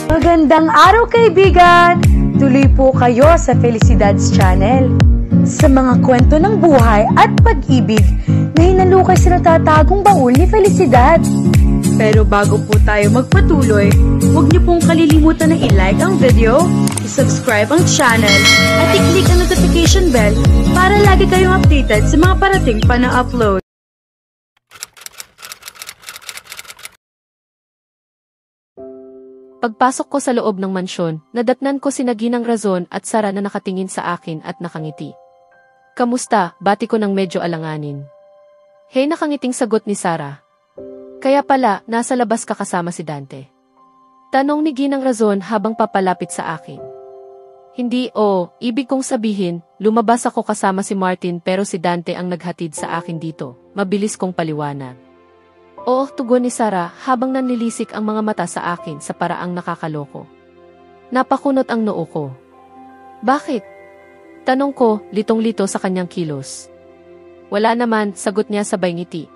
Magandang araw kaibigan! Tuloy po kayo sa Felicidad's Channel. Sa mga kwento ng buhay at pag-ibig na hinalukay sa natatagong baul ni Felicidad. Pero bago po tayo magpatuloy, huwag niyo pong kalilimutan na i-like ang video, i-subscribe ang channel, at i-click ang notification bell para lagi kayong updated sa mga parating pa na upload. Pagpasok ko sa loob ng mansyon, nadatnan ko sina Ginang Razon at Sara na nakatingin sa akin at nakangiti. "Kamusta?" bati ko ng medyo alanganin. "Hey," nakangiting sagot ni Sara. "Kaya pala, nasa labas ka kasama si Dante?" Tanong ni Ginang Razon habang papalapit sa akin. "Hindi, ibig kong sabihin, lumabas ako kasama si Martin pero si Dante ang naghatid sa akin dito," mabilis kong paliwanag. "Oo," tugon ni Sara habang nanlilisik ang mga mata sa akin sa paraang nakakaloko. Napakunot ang noo ko. "Bakit?" tanong ko, litong-lito sa kanyang kilos. "Wala naman," sagot niya sabay ngiti.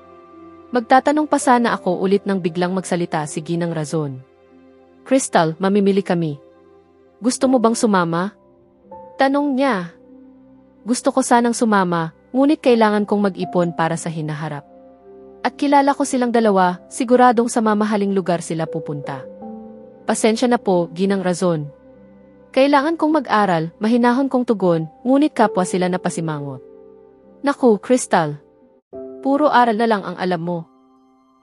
Magtatanong pa sana ako ulit nang biglang magsalita si Ginang Razon. "Crystal, mamimili kami. Gusto mo bang sumama?" tanong niya. Gusto ko sanang sumama, ngunit kailangan kong mag-ipon para sa hinaharap. At kilala ko silang dalawa, siguradong sa mamahaling lugar sila pupunta. "Pasensya na po, Ginang Razon. Kailangan kong mag-aral," mahinahon kong tugon, ngunit kapwa sila napasimangot. "Naku, Crystal. Puro aral na lang ang alam mo.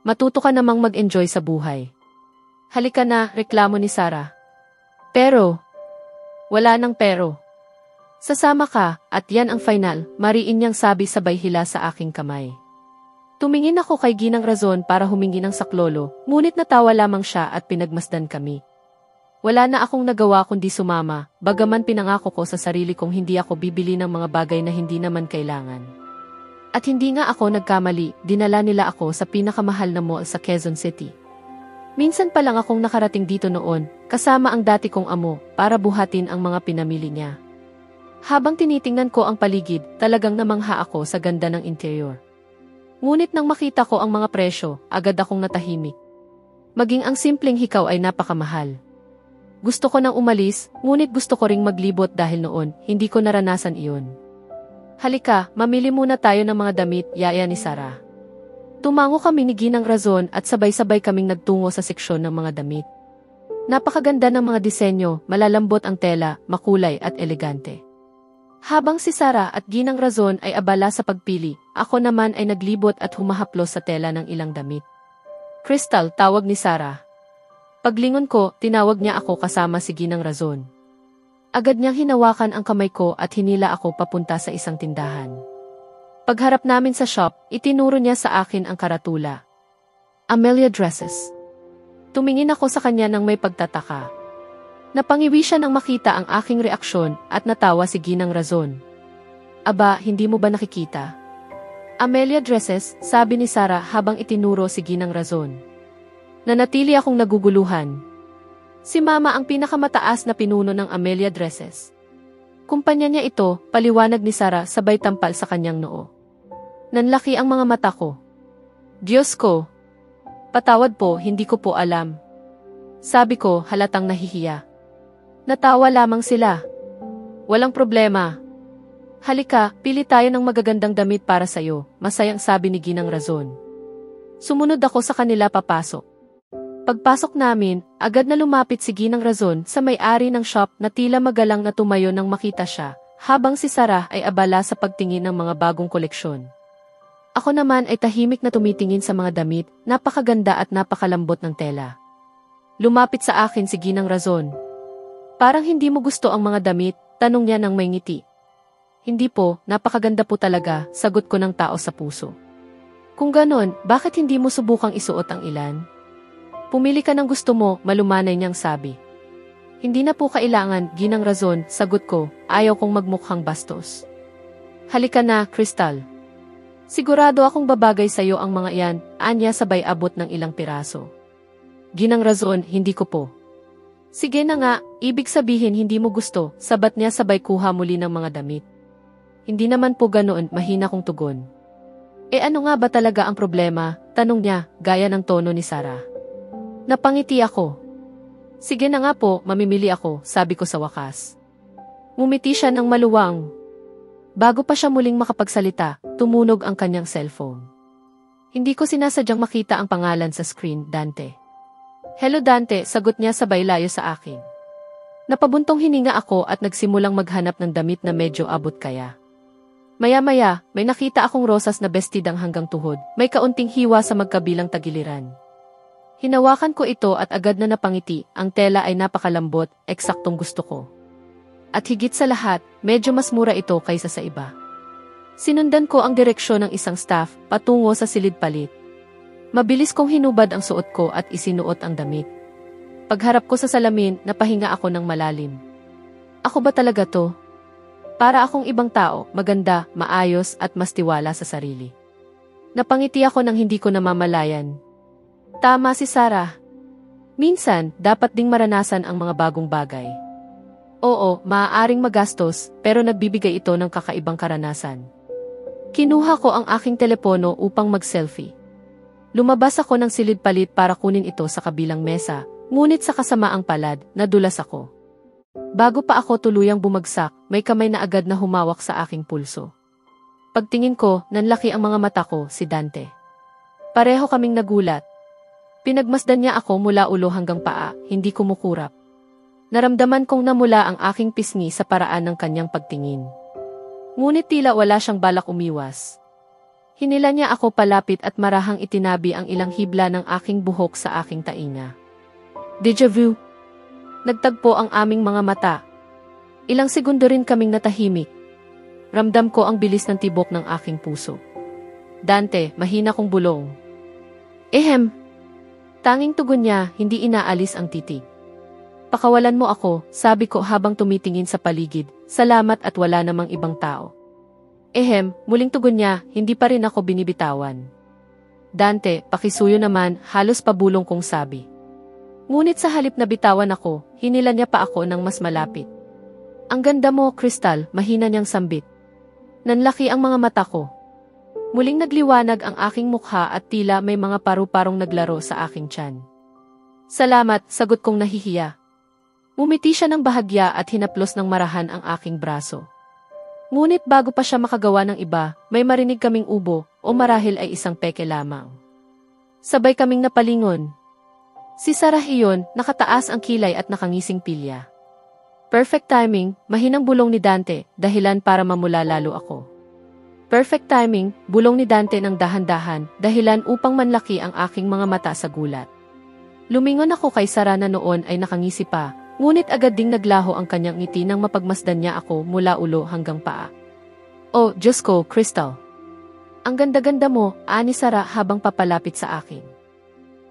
Matuto ka namang mag-enjoy sa buhay." "Halika na," reklamo ni Sara. "Pero." "Wala nang pero. Sasama ka, at yan ang final," mariin niyang sabi sabay hila sa aking kamay. Tumingin ako kay Ginang Razon para humingi ng saklolo, ngunit natawa lamang siya at pinagmasdan kami. Wala na akong nagawa kundi sumama, bagaman pinangako ko sa sarili kong hindi ako bibili ng mga bagay na hindi naman kailangan. At hindi nga ako nagkamali, dinala nila ako sa pinakamahal na mall sa Quezon City. Minsan pa lang akong nakarating dito noon, kasama ang dati kong amo, para buhatin ang mga pinamili niya. Habang tinitingnan ko ang paligid, talagang namangha ako sa ganda ng interior. Ngunit nang makita ko ang mga presyo, agad akong natahimik. Maging ang simpleng hikaw ay napakamahal. Gusto ko nang umalis, ngunit gusto ko ring maglibot dahil noon, hindi ko naranasan iyon. "Halika, mamili muna tayo ng mga damit," yaya ni Sara. Tumango kami ni Ginang Razon at sabay-sabay kaming nagtungo sa seksyon ng mga damit. Napakaganda ng mga disenyo, malalambot ang tela, makulay at elegante. Habang si Sara at Ginang Razon ay abala sa pagpili, ako naman ay naglibot at humahaplos sa tela ng ilang damit. "Crystal," tawag ni Sara. Paglingon ko, tinawag niya ako kasama si Ginang Razon. Agad niyang hinawakan ang kamay ko at hinila ako papunta sa isang tindahan. Pagharap namin sa shop, itinuro niya sa akin ang karatula. "Amelia Dresses." Tumingin ako sa kanya nang may pagtataka. Napangiwi siya nang makita ang aking reaksyon at natawa si Ginang Razon. "Aba, hindi mo ba nakikita?" "Amelia Dresses," sabi ni Sara habang itinuro si Ginang Razon. Nanatili akong naguguluhan. Si Mama ang pinakamataas na pinuno ng Amelia Dresses. Kumpanya niya ito, paliwanag ni Sara sabay tampal sa kanyang noo. Nanlaki ang mga mata ko. "Diyos ko! Patawad po, hindi ko po alam." Sabi ko, halatang nahihiya. Natawa lamang sila. "Walang problema. Halika, pili tayo ng magagandang damit para sa'yo," masayang sabi ni Ginang Razon. Sumunod ako sa kanila papasok. Pagpasok namin, agad na lumapit si Ginang Razon sa may-ari ng shop na tila magalang na tumayo nang makita siya, habang si Sara ay abala sa pagtingin ng mga bagong koleksyon. Ako naman ay tahimik na tumitingin sa mga damit, napakaganda at napakalambot ng tela. Lumapit sa akin si Ginang Razon. "Parang hindi mo gusto ang mga damit?" tanong niya nang may ngiti. "Hindi po, napakaganda po talaga," sagot ko ng tao sa puso. "Kung ganon, bakit hindi mo subukang isuot ang ilan? Pumili ka ng gusto mo," malumanay niyang sabi. "Hindi na po kailangan, Ginang Razon," sagot ko, ayaw kong magmukhang bastos. "Halika na, Crystal. Sigurado akong babagay sa'yo ang mga iyan," anya sabay abot ng ilang piraso. "Ginang Razon, hindi ko po." Sige na nga, ibig sabihin hindi mo gusto, sabat niya sabay kuha muli ng mga damit. Hindi naman po ganoon, mahina kong tugon. Ano nga ba talaga ang problema? Tanong niya, gaya ng tono ni Sarah. Napangiti ako. Sige na nga po, mamimili ako, sabi ko sa wakas. Ngumiti siya ng maluwang. Bago pa siya muling makapagsalita, tumunog ang kanyang cellphone. Hindi ko sinasadyang makita ang pangalan sa screen, Dante. Hello Dante, sagot niya sabay layo sa akin. Napabuntong hininga ako at nagsimulang maghanap ng damit na medyo abot kaya. Maya-maya, may nakita akong rosas na bestidang hanggang tuhod, may kaunting hiwa sa magkabilang tagiliran. Hinawakan ko ito at agad na napangiti, ang tela ay napakalambot, eksaktong gusto ko. At higit sa lahat, medyo mas mura ito kaysa sa iba. Sinundan ko ang direksyon ng isang staff, patungo sa silid palit. Mabilis kong hinubad ang suot ko at isinuot ang damit. Pagharap ko sa salamin, napahinga ako ng malalim. Ako ba talaga to? Para akong ibang tao, maganda, maayos at mas tiwala sa sarili. Napangiti ako nang hindi ko namamalayan. Tama si Sarah. Minsan, dapat ding maranasan ang mga bagong bagay. Oo, maaaring magastos, pero nagbibigay ito ng kakaibang karanasan. Kinuha ko ang aking telepono upang mag-selfie. Lumabas ako ng silid palit para kunin ito sa kabilang mesa, ngunit sa kasamaang palad, nadulas ako. Bago pa ako tuluyang bumagsak, may kamay na agad na humawak sa aking pulso. Pagtingin ko, nanlaki ang mga mata ko, si Dante. Pareho kaming nagulat. Pinagmasdan niya ako mula ulo hanggang paa, hindi kumukurap. Naramdaman kong namula ang aking pisngi sa paraan ng kanyang pagtingin. Ngunit tila wala siyang balak umiwas. Hinila niya ako palapit at marahang itinabi ang ilang hibla ng aking buhok sa aking tainga. Deja vu. Nagtagpo ang aming mga mata. Ilang segundo rin kaming natahimik. Ramdam ko ang bilis ng tibok ng aking puso. Dante, mahina kong bulong. Ehem. Tanging tugon niya, hindi inaalis ang titig. Pakawalan mo ako, sabi ko habang tumitingin sa paligid, salamat at wala namang ibang tao. Muling tugon niya, hindi pa rin ako binibitawan. Dante, pakisuyo naman, halos pabulong kong sabi. Ngunit sa halip na bitawan ako, hinila niya pa ako ng mas malapit. Ang ganda mo, Crystal, mahina niyang sambit. Nanlaki ang mga mata ko. Muling nagliwanag ang aking mukha at tila may mga paru-parong naglaro sa aking tiyan. Salamat, sagot kong nahihiya. Umiti siya ng bahagya at hinaplos ng marahan ang aking braso. Ngunit bago pa siya makagawa ng iba, may marinig kaming ubo o marahil ay isang peke lamang. Sabay kaming napalingon. Si Sarah iyon, nakataas ang kilay at nakangising pilya. Perfect timing, mahinang bulong ni Dante, dahilan para mamula lalo ako. Perfect timing, bulong ni Dante ng dahan-dahan, dahilan upang manlaki ang aking mga mata sa gulat. Lumingon ako kay Sarah na noon ay nakangisi pa, ngunit agad ding naglaho ang kanyang ngiti nang mapagmasdan niya ako mula ulo hanggang paa. Oh, Diyos ko, Crystal. Ang ganda-ganda mo, ani Sarah habang papalapit sa akin.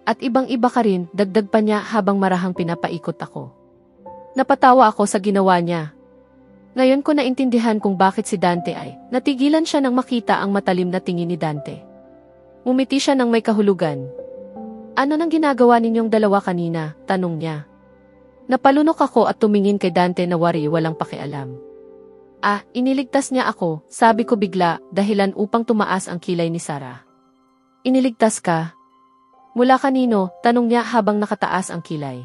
At ibang-iba ka rin, dagdag pa niya habang marahang pinapaikot ako. Napatawa ako sa ginawa niya. Ngayon ko naintindihan kung bakit si Dante ay natigilan siya nang makita ang matalim na tingin ni Dante. Umiti siya ng may kahulugan. Ano nang ginagawa ninyong dalawa kanina? Tanong niya. Napalunok ako at tumingin kay Dante na walang pakialam. Iniligtas niya ako, sabi ko bigla, dahilan upang tumaas ang kilay ni Sarah. Iniligtas ka? Mula kanino? Tanong niya habang nakataas ang kilay.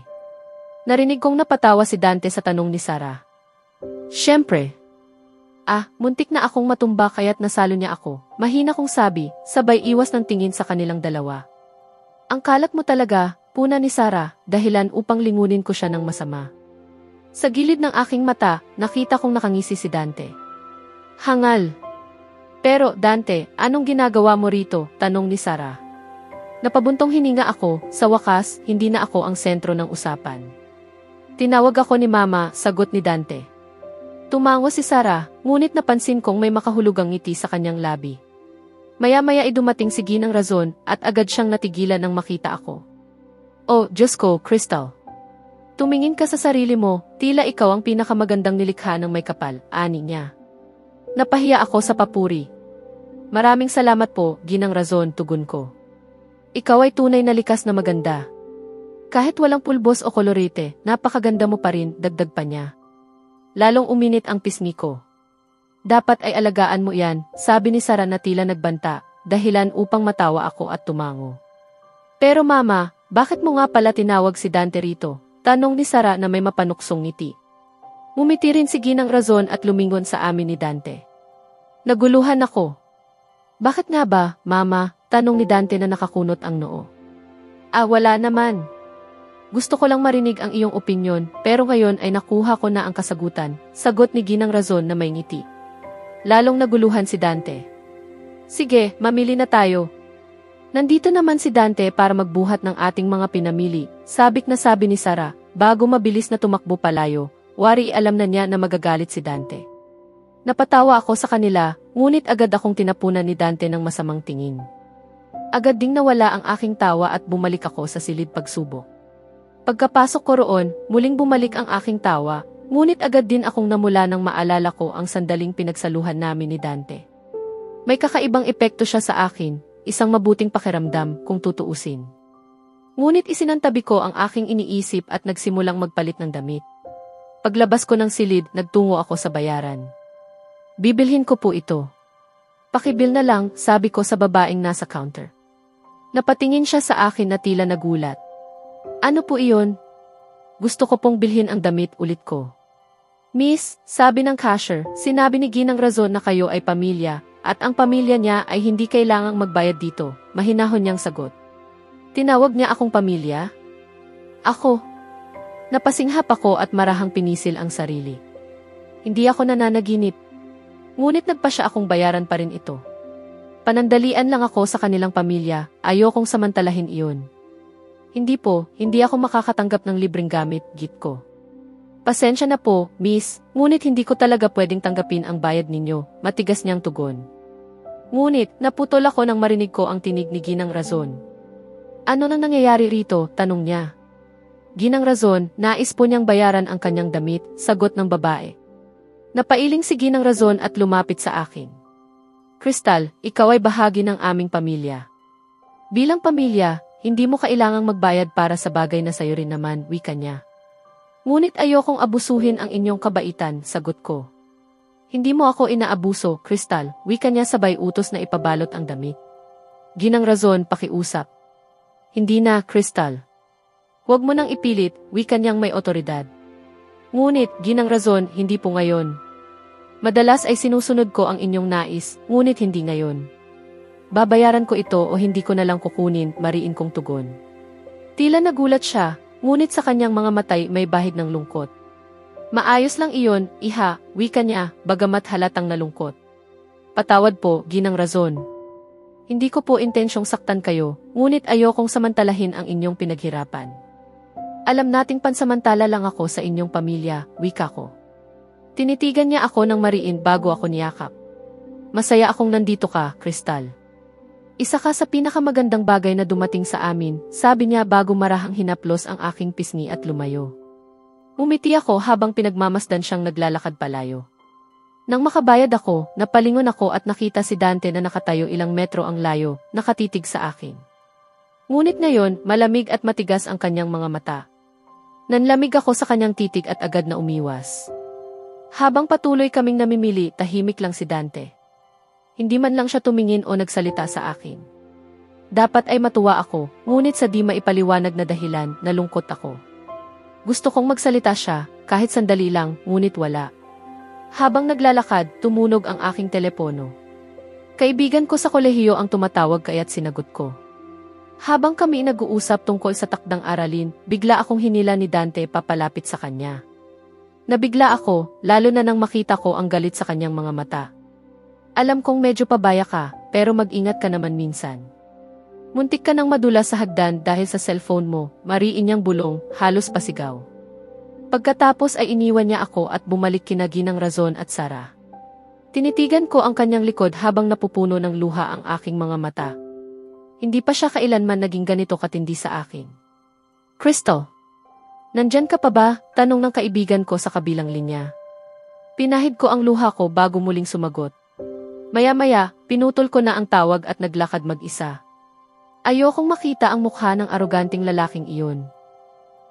Narinig kong napatawa si Dante sa tanong ni Sarah. Siyempre. Muntik na akong matumba kaya't nasalo niya ako. Mahina kong sabi, sabay iwas ng tingin sa kanilang dalawa. Ang kalat mo talaga, puna ni Sarah, dahilan upang lingunin ko siya ng masama. Sa gilid ng aking mata, nakita kong nakangisi si Dante. Hangal. Pero, Dante, anong ginagawa mo rito? Tanong ni Sarah. Napabuntong hininga ako, sa wakas, hindi na ako ang sentro ng usapan. Tinawag ako ni Mama, sagot ni Dante. Tumango si Sarah, ngunit napansin kong may makahulugang ngiti sa kanyang labi. Maya-maya ay dumating si Ginang Razon at agad siyang natigilan nang makita ako. Oh, Diyos ko, Crystal. Tumingin ka sa sarili mo, tila ikaw ang pinakamagandang nilikha ng may kapal, ani niya. Napahiya ako sa papuri. Maraming salamat po, Ginang Razon, tugon ko. Ikaw ay tunay na likas na maganda. Kahit walang pulbos o kolorite, napakaganda mo pa rin, dagdag pa niya. Lalong uminit ang pisngi ko. Dapat ay alagaan mo yan, sabi ni Sarah na tila nagbanta, dahilan upang matawa ako at tumango. Pero mama, bakit mo nga pala tinawag si Dante rito? Tanong ni Sarah na may mapanuksong ngiti. Mumiti rin si Ginang Razon at lumingon sa amin ni Dante. Naguluhan ako. Bakit nga ba, mama? Tanong ni Dante na nakakunot ang noo. Wala naman. Gusto ko lang marinig ang iyong opinyon, pero ngayon ay nakuha ko na ang kasagutan, sagot ni Ginang Razon na may ngiti. Lalong naguluhan si Dante. Sige, mamili na tayo. Nandito naman si Dante para magbuhat ng ating mga pinamili, sabik na sabi ni Sarah, bago mabilis na tumakbo palayo, wari alam na niya na magagalit si Dante. Napatawa ako sa kanila, ngunit agad akong tinapunan ni Dante ng masamang tingin. Agad ding nawala ang aking tawa at bumalik ako sa silid pagsubok. Pagkapasok ko roon, muling bumalik ang aking tawa, ngunit agad din akong namula nang maalala ko ang sandaling pinagsaluhan namin ni Dante. May kakaibang epekto siya sa akin, isang mabuting pakiramdam kung tutuusin. Ngunit isinantabi ko ang aking iniisip at nagsimulang magpalit ng damit. Paglabas ko ng silid, nagtungo ako sa bayaran. Bibilhin ko po ito. Pakibil na lang, sabi ko sa babaeng nasa counter. Napatingin siya sa akin na tila nagulat. Ano po iyon? Gusto ko pong bilhin ang damit, ulit ko. Miss, sabi ng cashier, sinabi ni Ginang Razon na kayo ay pamilya, at ang pamilya niya ay hindi kailangang magbayad dito, mahinahon niyang sagot. Tinawag niya akong pamilya? Ako. Napasinghap ako at marahang pinisil ang sarili. Hindi ako nananaginip. Ngunit nagpasya akong bayaran pa rin ito. Panandalian lang ako sa kanilang pamilya, ayokong samantalahin iyon. Hindi po, hindi ako makakatanggap ng libreng gamit, git ko. Pasensya na po, miss, ngunit hindi ko talaga pwedeng tanggapin ang bayad ninyo, matigas niyang tugon. Ngunit, naputol ako nang marinig ko ang tinig ni Ginang Razon. Ano nang nangyayari rito, tanong niya. Ginang Razon, nais po niyang bayaran ang kanyang damit, sagot ng babae. Napailing si Ginang Razon at lumapit sa akin. Crystal, ikaw ay bahagi ng aming pamilya. Bilang pamilya, hindi mo kailangang magbayad para sa bagay na sayo rin naman, wika niya. Ngunit ayokong abusuhin ang inyong kabaitan, sagot ko. Hindi mo ako inaabuso, Crystal, wika niya sabay utos na ipabalot ang damit. Ginang Razon, pakiusap. Hindi na, Crystal. Huwag mo nang ipilit, wika niyang may otoridad. Ngunit, Ginang Razon, hindi po ngayon. Madalas ay sinusunod ko ang inyong nais, ngunit hindi ngayon. Babayaran ko ito o hindi ko na lang kukunin, mariin kong tugon. Tila nagulat siya, ngunit sa kanyang mga matay may bahid ng lungkot. Maayos lang iyon, iha, wika niya, bagamat halatang nalungkot. Patawad po, Ginang Razon. Hindi ko po intensyong saktan kayo, ngunit ayokong samantalahin ang inyong pinaghirapan. Alam nating pansamantala lang ako sa inyong pamilya, wika ko. Tinitigan niya ako ng mariin bago ako niyakap. Masaya akong nandito ka, Crystal. Isa ka sa pinakamagandang bagay na dumating sa amin, sabi niya bago marahang hinaplos ang aking pisngi at lumayo. Umiti ako habang pinagmamasdan siyang naglalakad palayo. Nang makabayad ako, napalingon ako at nakita si Dante na nakatayo ilang metro ang layo, nakatitig sa akin. Ngunit ngayon, malamig at matigas ang kanyang mga mata. Nanlamig ako sa kanyang titig at agad na umiwas. Habang patuloy kaming namimili, tahimik lang si Dante. Hindi man lang siya tumingin o nagsalita sa akin. Dapat ay matuwa ako, ngunit sa di maipaliwanag na dahilan, nalungkot ako. Gusto kong magsalita siya, kahit sandali lang, ngunit wala. Habang naglalakad, tumunog ang aking telepono. Kaibigan ko sa kolehiyo ang tumatawag kaya't sinagot ko. Habang kami nag-uusap tungkol sa takdang aralin, bigla akong hinila ni Dante papalapit sa kanya. Nabigla ako, lalo na nang makita ko ang galit sa kanyang mga mata. Alam kong medyo pabaya ka, pero mag-ingat ka naman minsan. Muntik ka nang madula sa hagdan dahil sa cellphone mo, mariin niyang bulong, halos pasigaw. Pagkatapos ay iniwan niya ako at bumalik kina Ginang Razon at Sarah. Tinitigan ko ang kanyang likod habang napupuno ng luha ang aking mga mata. Hindi pa siya kailanman naging ganito katindi sa akin. Crystal, nandyan ka pa ba? Tanong ng kaibigan ko sa kabilang linya. Pinahid ko ang luha ko bago muling sumagot. Maya-maya, pinutol ko na ang tawag at naglakad mag-isa. Ayokong makita ang mukha ng aroganting lalaking iyon.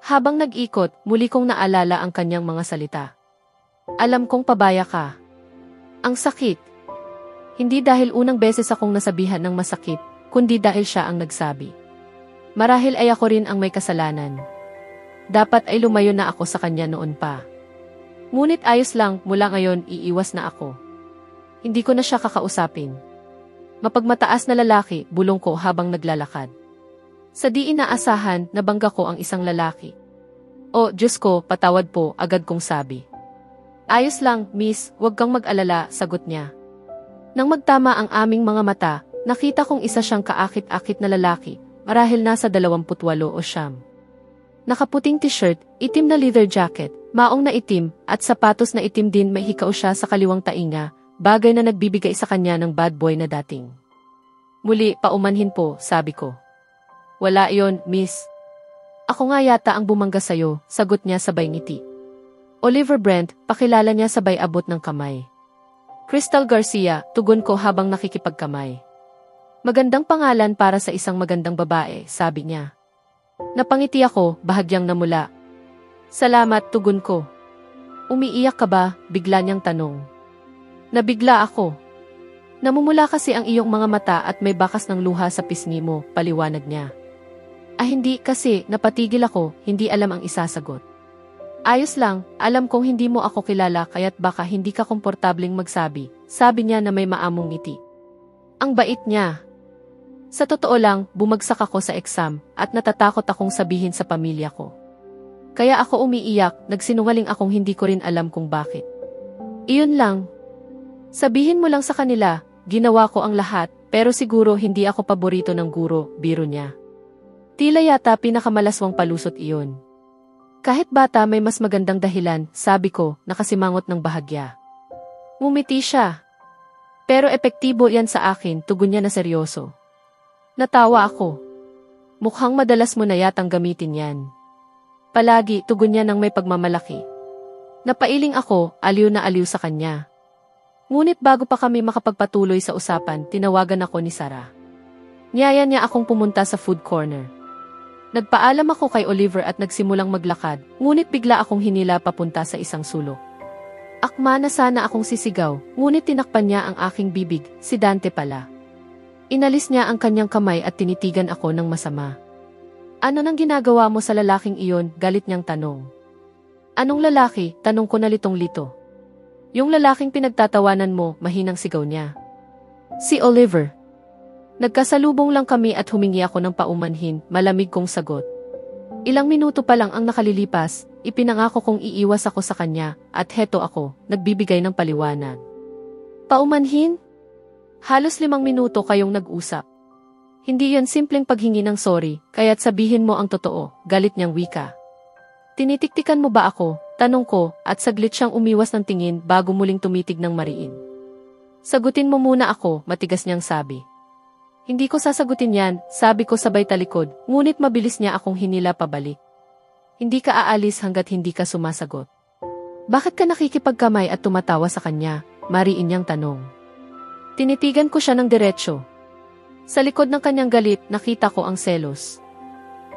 Habang nag-ikot, muli kong naalala ang kanyang mga salita. Alam kong pabaya ka. Ang sakit. Hindi dahil unang beses akong nasabihan ng masakit, kundi dahil siya ang nagsabi. Marahil ay ako rin ang may kasalanan. Dapat ay lumayo na ako sa kanya noon pa. Ngunit ayos lang, mula ngayon iiwas na ako. Hindi ko na siya kakausapin. Mapagmataas na lalaki, bulong ko habang naglalakad. Sa di inaasahan, nabangga ko ang isang lalaki. "Oh, Diyos ko, patawad po," agad kong sabi. "Ayos lang, miss, huwag kang mag-alala," sagot niya. Nang magtama ang aming mga mata, nakita kong isa siyang kaakit-akit na lalaki, marahil nasa 28 o 9. Nakaputing t-shirt, itim na leather jacket, maong na itim, at sapatos na itim din, may hikaw siya sa kaliwang tainga, bagay na nagbibigay sa kanya ng bad boy na dating. Muli, paumanhin po, sabi ko. "Wala iyon, miss. Ako nga yata ang bumangga sa'yo," sagot niya sabay ngiti. "Oliver Brent," pakilala niya sabay abot ng kamay. "Crystal Garcia," tugon ko habang nakikipagkamay. "Magandang pangalan para sa isang magandang babae," sabi niya. Napangiti ako, bahagyang namula. "Salamat," tugon ko. "Umiiyak ka ba?" bigla niyang tanong. Nabigla ako. "Namumula kasi ang iyong mga mata at may bakas ng luha sa pisngi mo," paliwanag niya. Hindi kasi, napatigil ako, hindi alam ang isasagot. "Ayos lang, alam kong hindi mo ako kilala kaya't baka hindi ka komportabling magsabi," sabi niya na may maamong ngiti. Ang bait niya. Sa totoo lang, bumagsak ako sa exam at natatakot akong sabihin sa pamilya ko. Kaya ako umiiyak, nagsinungaling akong hindi ko rin alam kung bakit. Iyon lang. "Sabihin mo lang sa kanila, ginawa ko ang lahat, pero siguro hindi ako paborito ng guro," biro niya. Tila yata pinakamalaswang palusot iyon. "Kahit bata may mas magandang dahilan," sabi ko, nakasimangot ng bahagya. Ngumiti siya. "Pero epektibo yan sa akin," tugon niya na seryoso. Natawa ako. "Mukhang madalas mo na yatang gamitin yan." "Palagi," tugon niya ng may pagmamalaki. Napailing ako, aliw na aliw sa kanya. Ngunit bago pa kami makapagpatuloy sa usapan, tinawagan ako ni Sarah. Niyaya niya akong pumunta sa food corner. Nagpaalam ako kay Oliver at nagsimulang maglakad, ngunit bigla akong hinila papunta sa isang sulok. Akma na sana akong sisigaw, ngunit tinakpan niya ang aking bibig, si Dante pala. Inalis niya ang kanyang kamay at tinitigan ako ng masama. "Ano nang ginagawa mo sa lalaking iyon?" galit niyang tanong. "Anong lalaki?" tanong ko na litong-lito. "Yung lalaking pinagtatawanan mo," mahinang sigaw niya. "Si Oliver." Nagkasalubong lang kami at humingi ako ng paumanhin, malamig kong sagot. Ilang minuto pa lang ang nakalilipas, ipinangako kong iiwas ako sa kanya, at heto ako, nagbibigay ng paliwanag. "Paumanhin? Halos 5 minuto kayong nag-usap. Hindi yon simpleng paghingi ng sorry, kaya't sabihin mo ang totoo," galit niyang wika. "Tinitiktikan mo ba ako?" tanong ko, at saglit siyang umiwas ng tingin bago muling tumitig ng mariin. "Sagutin mo muna ako," matigas niyang sabi. "Hindi ko sasagutin yan," sabi ko sabay talikod, ngunit mabilis niya akong hinila pabalik. "Hindi ka aalis hanggat hindi ka sumasagot." "Bakit ka nakikipagkamay at tumatawa sa kanya?" mariin niyang tanong. Tinitigan ko siya ng diretsyo. Sa likod ng kanyang galit, nakita ko ang selos.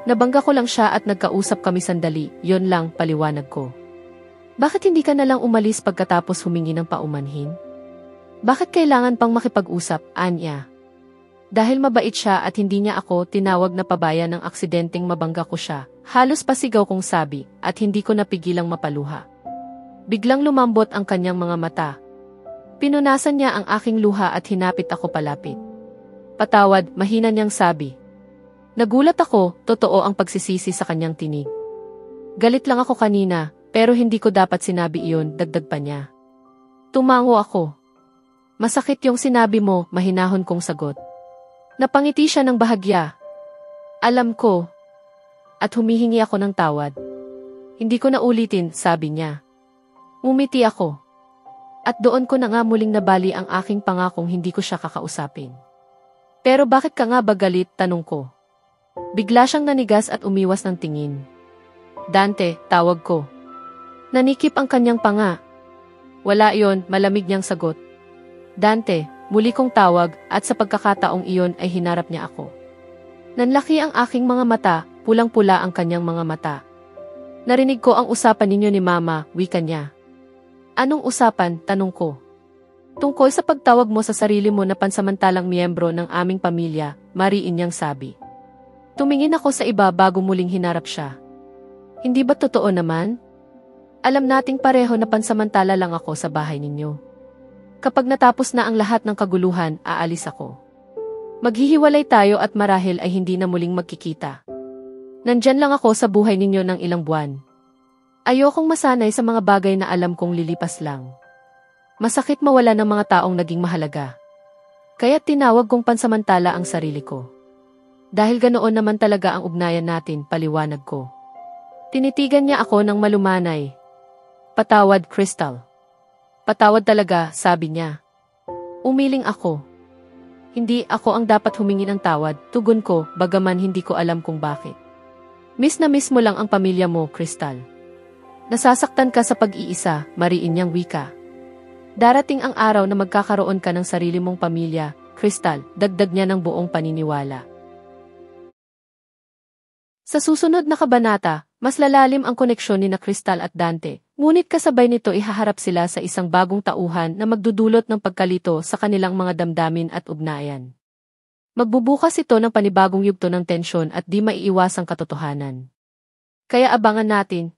Nabangga ko lang siya at nagkausap kami sandali, yon lang, paliwanag ko. "Bakit hindi ka nalang umalis pagkatapos humingi ng paumanhin? Bakit kailangan pang makipag-usap?" anya. Dahil mabait siya at hindi niya ako tinawag na pabaya ng aksidenteng mabangga ko siya, halos pasigaw kong sabi, at hindi ko napigilang mapaluha. Biglang lumambot ang kanyang mga mata. Pinunasan niya ang aking luha at hinapit ako palapit. "Patawad," mahina niyang sabi. Nagulat ako, totoo ang pagsisisi sa kanyang tinig. "Galit lang ako kanina, pero hindi ko dapat sinabi iyon," dagdag pa niya. Tumango ako. "Masakit yung sinabi mo," mahinahon kong sagot. Napangiti siya ng bahagya. "Alam ko." At humihingi ako ng tawad. "Hindi ko na ulitin," sabi niya. Ngumiti ako. At doon ko na nga muling nabali ang aking pangakong hindi ko siya kakausapin. "Pero bakit ka nga ba galit?" tanong ko. Bigla siyang nanigas at umiwas ng tingin. "Dante," tawag ko. Nanikip ang kanyang panga. "Wala iyon," malamig niyang sagot. "Dante," muli kong tawag, at sa pagkakataong iyon ay hinarap niya ako. Nanlaki ang aking mga mata, pulang-pula ang kanyang mga mata. Narinig ko ang usapan ninyo ni Mama, wika niya. Anong usapan, tanong ko. Tungkol sa pagtawag mo sa sarili mo na pansamantalang miyembro ng aming pamilya, mariin niyang sabi. Tumingin ako sa iba bago muling hinarap siya. Hindi ba totoo naman? Alam nating pareho na pansamantala lang ako sa bahay ninyo. Kapag natapos na ang lahat ng kaguluhan, aalis ako. Maghihiwalay tayo at marahil ay hindi na muling magkikita. Nandyan lang ako sa buhay ninyo ng ilang buwan. Ayokong masanay sa mga bagay na alam kong lilipas lang. Masakit mawala ng mga taong naging mahalaga. Kaya tinawag kong pansamantala ang sarili ko. Dahil ganoon naman talaga ang ugnayan natin, paliwanag ko. Tinitigan niya ako ng malumanay. Patawad, Crystal. Patawad talaga, sabi niya. Umiling ako. Hindi ako ang dapat humingi ng tawad, tugon ko, bagaman hindi ko alam kung bakit. Miss na miss mo lang ang pamilya mo, Crystal. Nasasaktan ka sa pag-iisa, mariin niyang wika. Darating ang araw na magkakaroon ka ng sarili mong pamilya, Crystal, dagdag niya ng buong paniniwala. Sa susunod na kabanata, mas lalalim ang koneksyon ni na Crystal at Dante, ngunit kasabay nito ihaharap sila sa isang bagong tauhan na magdudulot ng pagkalito sa kanilang mga damdamin at ugnayan. Magbubukas ito ng panibagong yugto ng tensyon at di maiiwasang katotohanan. Kaya abangan natin,